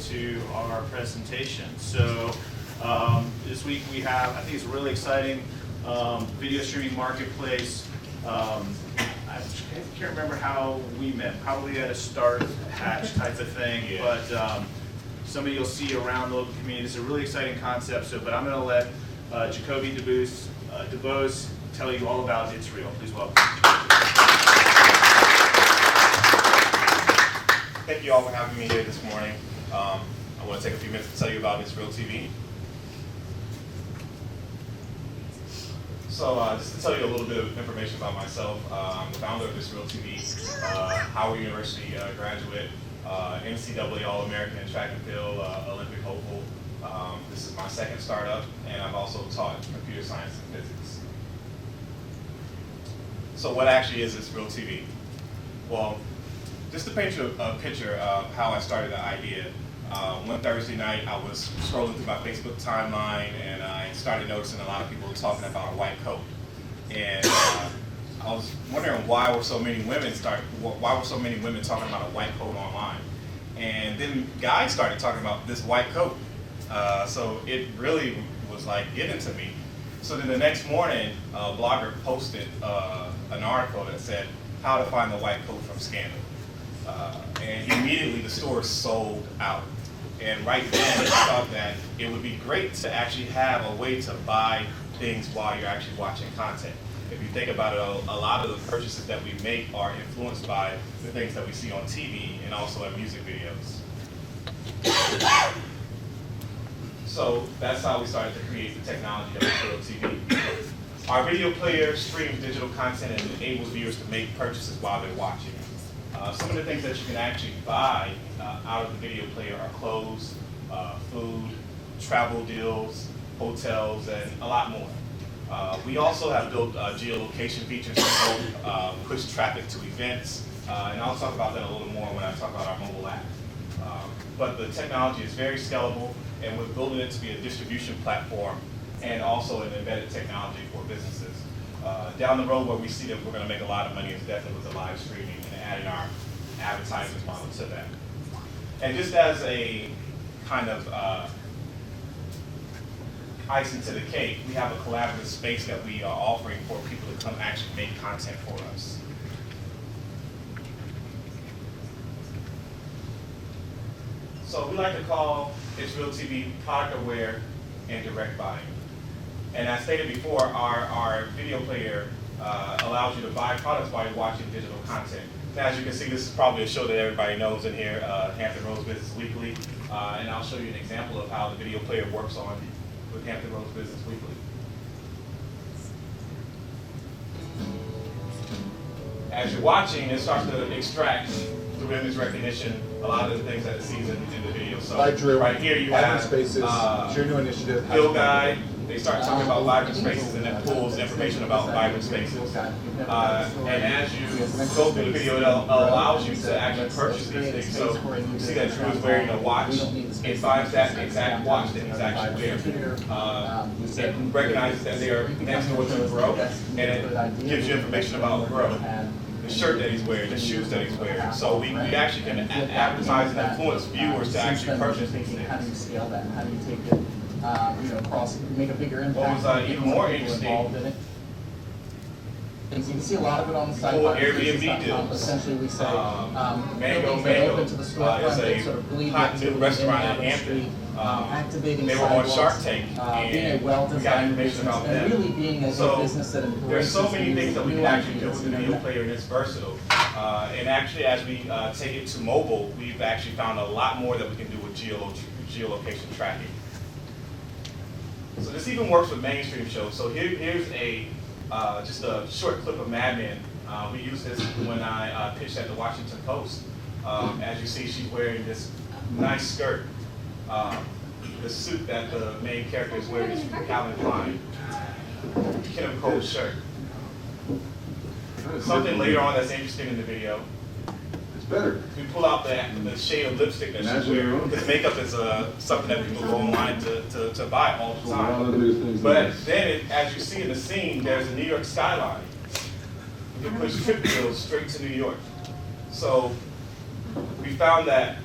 into our presentation. So this week we have, I think it's a really exciting video streaming marketplace. I can't remember how we met, probably at a start hatch type of thing, yeah. But somebody you'll see around the local community. It's a really exciting concept, but I'm going to let Jacoby DeBose tell you all about itsReel. Please welcome. Thank you all for having me here this morning. I want to take a few minutes to tell you about itsReel TV. So just to tell you a little bit of information about myself, I'm the founder of itsReel TV, Howard University graduate, NCAA All-American in track and field, Olympic hopeful. This is my second startup, and I've also taught computer science and physics. So what actually is itsReel TV? Well, just to paint you a picture of how I started the idea, one Thursday night I was scrolling through my Facebook timeline and I started noticing a lot of people talking about a white coat. And I was wondering why were so many women talking about a white coat online. And then guys started talking about this white coat. So it really was like getting to me. So then the next morning, a blogger posted an article that said how to find the white coat from Scandal. And immediately the store sold out. And right then I thought that it would be great to actually have a way to buy things while you're actually watching content. If you think about it, a lot of the purchases that we make are influenced by the things that we see on TV and also in music videos. So that's how we started to create the technology of itsReel TV. Our video player streams digital content and enables viewers to make purchases while they're watching. Some of the things that you can actually buy out of the video player are clothes, food, travel deals, hotels, and a lot more. We also have built geolocation features to help push traffic to events, and I'll talk about that a little more when I talk about our mobile app. But the technology is very scalable, and we're building it to be a distribution platform and also an embedded technology for businesses. Down the road where we see that we're going to make a lot of money is definitely with the live streaming and adding our advertising model to that. And just as a kind of icing to the cake, we have a collaborative space that we are offering for people to come actually make content for us. So we like to call itsReel TV product aware and direct buying. And as stated before, our video player allows you to buy products while you're watching digital content. Now, as you can see, this is probably a show that everybody knows in here, Hampton Roads Business Weekly. And I'll show you an example of how the video player works on with Hampton Roads Business Weekly. As you're watching, it starts to extract through image recognition a lot of the things that it sees in the video. So right here you have spaces, your new initiative. Field Guide. They start talking about vibrant spaces, and it pulls information about vibrant spaces. And as you go through the video, it allows you to actually purchase these things. So you see that Drew is wearing a watch. It finds that exact watch that he's actually wearing. It recognizes that they are next door to Grow, and it gives you information about Grow. The shirt that he's wearing, the shoes that he's wearing. So we actually can advertise and influence viewers to actually purchase these things. How do you scale that? How do you take it, across, make a bigger impact? What was even more interesting, in it? And so you can see a lot of it on the site. Airbnb deals. Essentially, we say Mango open to the storefront, is sort of bleed a hot into new the restaurant in in Hampton. activating They were on Shark Tank, being a and we got well-designed information business, about and them. really being a business that embraces There's so many things that we can actually do ideas, with the video player, and it's versatile. And actually, as we take it to mobile, we've actually found a lot more that we can do with geolocation tracking. So this even works with mainstream shows. So here's just a short clip of Mad Men. We used this when I pitched at the Washington Post. As you see, she's wearing this nice skirt. The suit that the main character is wearing is from Calvin Klein. Kenneth Cole's shirt. Something later on that's interesting in the video. It's better. We pull out the shade of lipstick that she's wearing, because makeup is something that people go online to buy all the time. But then, as you see in the scene, there's a New York skyline. You can push trip deals straight to New York. So we found that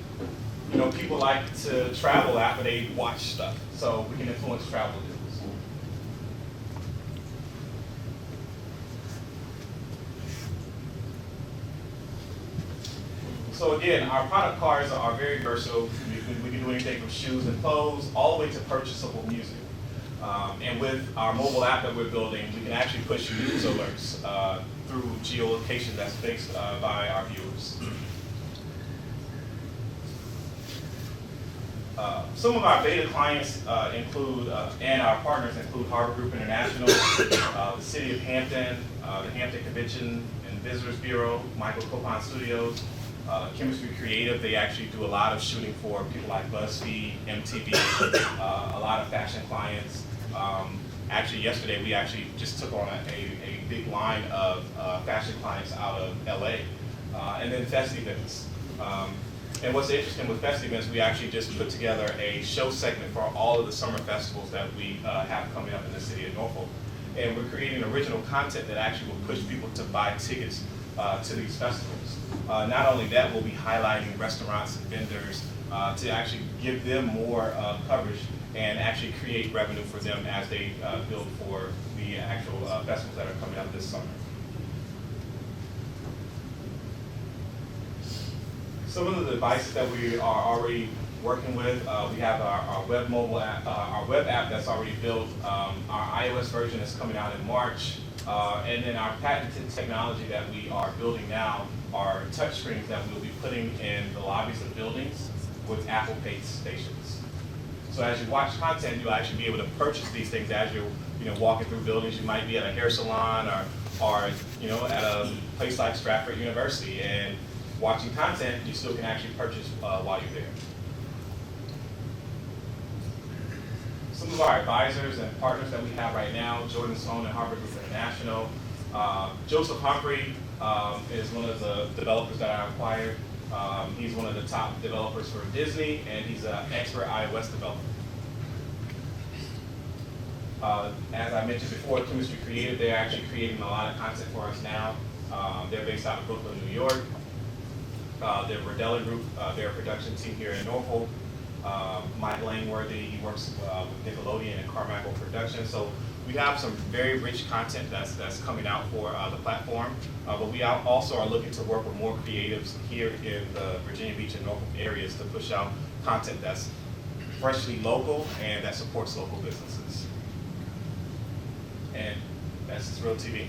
people like to travel after they watch stuff, so we can influence travel deals. So again, our product cards are very versatile. We can do anything from shoes and clothes, all the way to purchasable music. And with our mobile app that we're building, we can actually push news alerts through geolocation that's based by our viewers. Some of our beta clients include, and our partners include Harbor Group International, the City of Hampton, the Hampton Convention and Visitors Bureau, Michael Copon Studios, Chemistry Creative. They actually do a lot of shooting for people like BuzzFeed, MTV, a lot of fashion clients. Actually, yesterday we actually just took on a big line of fashion clients out of LA, and then Festivents. And what's interesting with Festivents, we actually just put together a show segment for all of the summer festivals that we have coming up in the city of Norfolk. And we're creating original content that actually will push people to buy tickets to these festivals. Not only that, we'll be highlighting restaurants and vendors to actually give them more coverage and actually create revenue for them as they build for the actual festivals that are coming up this summer. Some of the devices that we are already working with, we have our web mobile app, our web app that's already built. Our iOS version is coming out in March. And then our patented technology that we are building now are touchscreens that we'll be putting in the lobbies of buildings with Apple Pay stations. So as you watch content, you'll actually be able to purchase these things as you're walking through buildings. You might be at a hair salon or at a place like Stratford University, and watching content, you still can actually purchase while you're there. Some of our advisors and partners that we have right now, Jordan Sloan and Harbor Group International. Joseph Humphrey is one of the developers that I acquired. He's one of the top developers for Disney, and he's an expert iOS developer. As I mentioned before, Chemistry Creative, they're actually creating a lot of content for us now. They're based out of Brooklyn, New York. The Rodella Group, their production team here in Norfolk. Mike Langworthy, he works with Nickelodeon and Carmichael Productions. So we have some very rich content that's coming out for the platform. But we also are looking to work with more creatives here in the Virginia Beach and Norfolk areas to push out content that's freshly local and that supports local businesses. And that's itsReel TV.